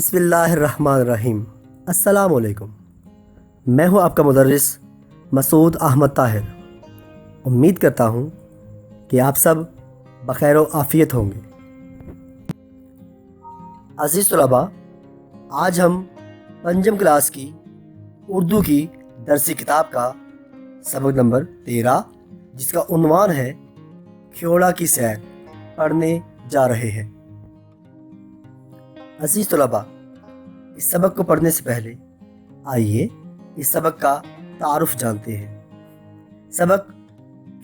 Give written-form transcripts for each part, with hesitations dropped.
بسم اللہ الرحمن الرحیم۔ السلام علیکم۔ میں ہوں آپ کا مدرس مسعود احمد طاہر۔ امید کرتا ہوں کہ آپ سب بخیر و عافیت ہوں گے۔ عزیز طلباء، آج ہم پنجم کلاس کی اردو کی درسی کتاب کا سبق نمبر 13 جس کا عنوان ہے کھیوڑا کی سیر پڑھنے جا رہے ہیں۔ عزیز طلباء، اس سبق کو پڑھنے سے پہلے آئیے اس سبق کا تعارف جانتے ہیں۔ سبق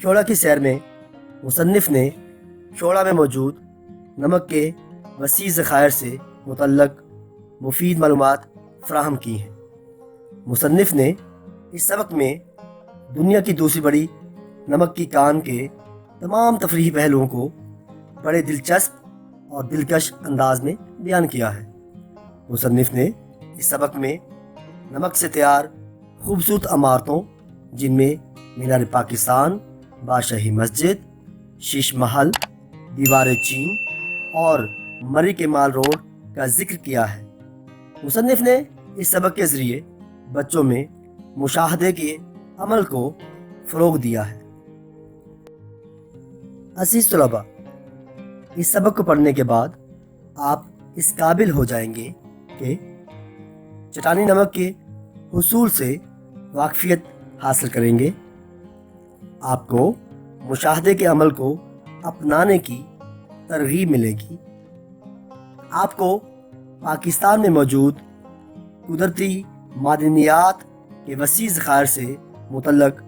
کھیوڑا کی سیر میں مصنف نے کھیوڑا میں موجود نمک کے وسیع ذخائر سے متعلق مفید معلومات فراہم کی ہیں۔ مصنف نے اس سبق میں دنیا کی دوسری بڑی نمک کی کان کے تمام تفریحی پہلوؤں کو بڑے دلچسپ اور دلکش انداز میں بیان کیا ہے۔ مصنف نے اس سبق میں نمک سے تیار خوبصورت عمارتوں جن میں مینار پاکستان، بادشاہی مسجد، شیش محل، دیوار چین اور مری کے مال روڈ کا ذکر کیا ہے۔ مصنف نے اس سبق کے ذریعے بچوں میں مشاہدے کے عمل کو فروغ دیا ہے۔ عزیز طلباء، اس سبق کو پڑھنے کے بعد آپ اس قابل ہو جائیں گے کہ چٹانی نمک کے حصول سے واقفیت حاصل کریں گے۔ آپ کو مشاہدے کے عمل کو اپنانے کی ترغیب ملے گی۔ آپ کو پاکستان میں موجود قدرتی معدنیات کے وسیع ذخائر سے متعلق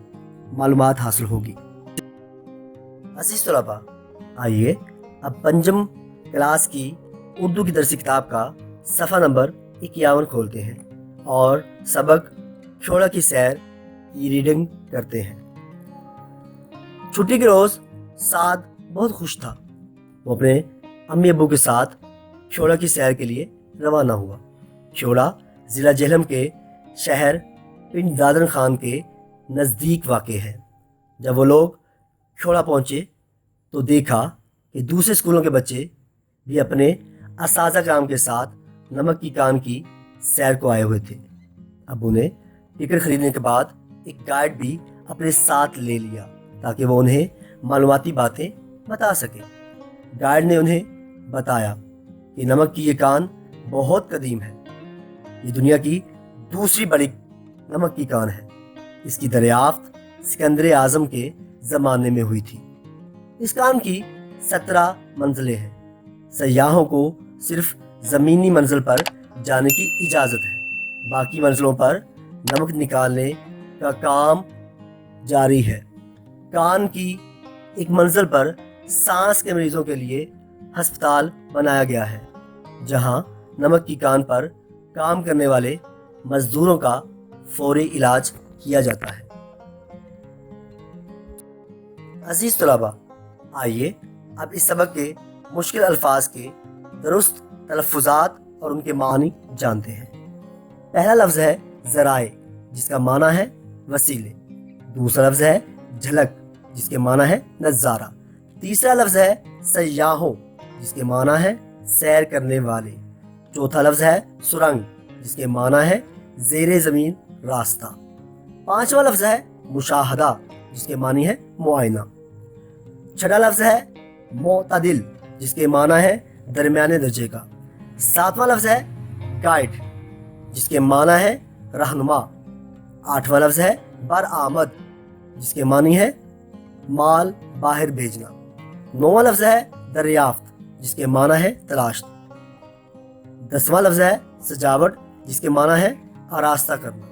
معلومات حاصل ہوگی۔ عزیز طلباء، آئیے اب پنجم کلاس کی اردو کی درسی کتاب کا صفحہ نمبر 51 کھولتے ہیں اور سبق کھیوڑا کی سیر کی ریڈنگ کرتے ہیں۔ چھٹی کے روز سعد بہت خوش تھا۔ وہ اپنے امی ابو کے ساتھ کھیوڑا کی سیر کے لیے روانہ ہوا۔ کھیوڑا ضلع جہلم کے شہر پنڈ دادن خان کے نزدیک واقع ہے۔ جب وہ لوگ کھیوڑا پہنچے تو دیکھا کہ دوسرے اسکولوں کے بچے بھی اپنے اساتذہ کرام کے ساتھ نمک کی کان کی سیر کو آئے ہوئے تھے۔ ابو نے ٹکٹ خریدنے کے بعد ایک گائیڈ بھی اپنے ساتھ لے لیا تاکہ وہ انہیں معلوماتی باتیں بتا سکے۔ گائیڈ نے انہیں بتایا کہ نمک کی یہ کان بہت قدیم ہے۔ یہ دنیا کی دوسری بڑی نمک کی کان ہے۔ اس کی دریافت سکندر اعظم کے زمانے میں ہوئی تھی۔ اس کان کی 17 منزلیں ہیں۔ سیاحوں کو صرف زمینی منزل پر جانے کی اجازت ہے۔ باقی منزلوں پر نمک نکالنے کا کام جاری ہے۔ کان کی ایک منزل پر سانس کے مریضوں کے لیے ہسپتال بنایا گیا ہے جہاں نمک کی کان پر کام کرنے والے مزدوروں کا فوری علاج کیا جاتا ہے۔ عزیز طلباء، آئیے اب اس سبق کے مشکل الفاظ کے درست تلفظات اور ان کے معنی جانتے ہیں۔ پہلا لفظ ہے ذرائع جس کا معنی ہے وسیلے۔ دوسرا لفظ ہے جھلک جس کے معنی ہے نظارہ۔ تیسرا لفظ ہے سیاحوں جس کے معنی ہے سیر کرنے والے۔ چوتھا لفظ ہے سرنگ جس کے معنی ہے زیر زمین راستہ۔ پانچواں لفظ ہے مشاہدہ جس کے معنی ہے معائنہ۔ چھٹا لفظ ہے معتدل جس کے معنی ہے درمیانے درجے کا۔ ساتواں لفظ ہے گائیڈ جس کے معنی ہے رہنما۔ آٹھواں لفظ ہے برآمد جس کے معنی ہے مال باہر بھیجنا۔ نواں لفظ ہے دریافت جس کے معنی ہے تلاش۔ 10واں لفظ ہے سجاوٹ جس کے معنی ہے آراستہ کرنا۔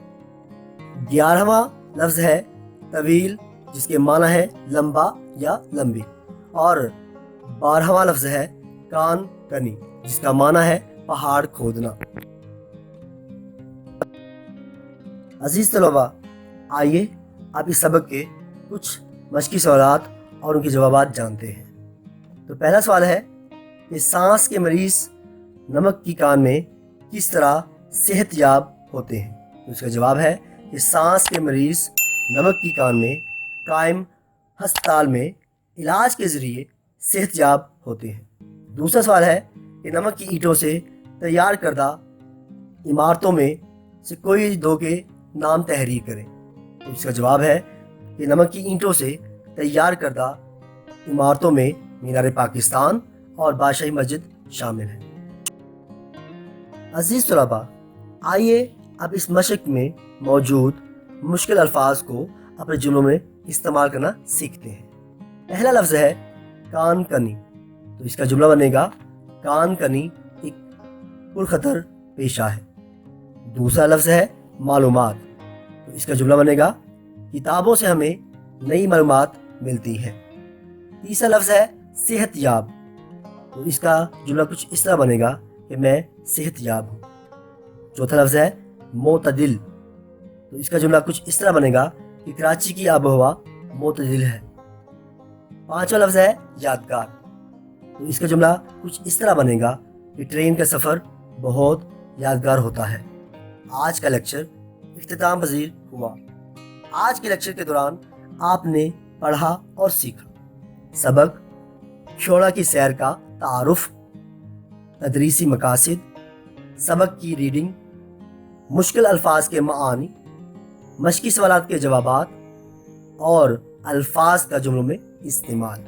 11واں لفظ ہے طویل جس کے معنی ہے لمبا یا لمبی۔ اور 12واں لفظ ہے کان کنی جس کا معنی ہے پہاڑ کھودنا۔ عزیز طلباء، آئیے اب اس سبق کے کچھ مشقی سوالات اور ان کے جوابات جانتے ہیں۔ تو پہلا سوال ہے کہ سانس کے مریض نمک کی کان میں کس طرح صحت یاب ہوتے ہیں؟ تو اس کا جواب ہے کہ سانس کے مریض نمک کی کان میں قائم ہسپتال میں علاج کے ذریعے صحت یاب ہوتے ہیں۔ دوسرا سوال ہے کہ نمک کی اینٹوں سے تیار کردہ عمارتوں میں سے کوئی دو کے نام تحریر کریں۔ تو اس کا جواب ہے کہ نمک کی اینٹوں سے تیار کردہ عمارتوں میں مینار پاکستان اور بادشاہی مسجد شامل ہیں۔ عزیز طلباء، آئیے اب اس مشق میں موجود مشکل الفاظ کو اپنے جملوں میں استعمال کرنا سیکھتے ہیں۔ پہلا لفظ ہے کان کنی، تو اس کا جملہ بنے گا کان کنی ایک پرخطر پیشہ ہے۔ دوسرا لفظ ہے معلومات، تو اس کا جملہ بنے گا کتابوں سے ہمیں نئی معلومات ملتی ہیں۔ تیسرا لفظ ہے صحت یاب، تو اس کا جملہ کچھ اس طرح بنے گا کہ میں صحت یاب ہوں۔ چوتھا لفظ ہے معتدل، تو اس کا جملہ کچھ اس طرح بنے گا کہ کراچی کی آب و ہوا معتدل ہے۔ پانچواں لفظ ہے یادگار، تو اس کا جملہ کچھ اس طرح بنے گا کہ ٹرین کا سفر بہت یادگار ہوتا ہے۔ آج کا لیکچر اختتام پذیر ہوا۔ آج کے لیکچر کے دوران آپ نے پڑھا اور سیکھا: سبق، شعلہ کی سیر کا تعارف، تدریسی مقاصد، سبق کی ریڈنگ، مشکل الفاظ کے معانی، مشقی سوالات کے جوابات اور الفاظ کا جملوں میں استعمال۔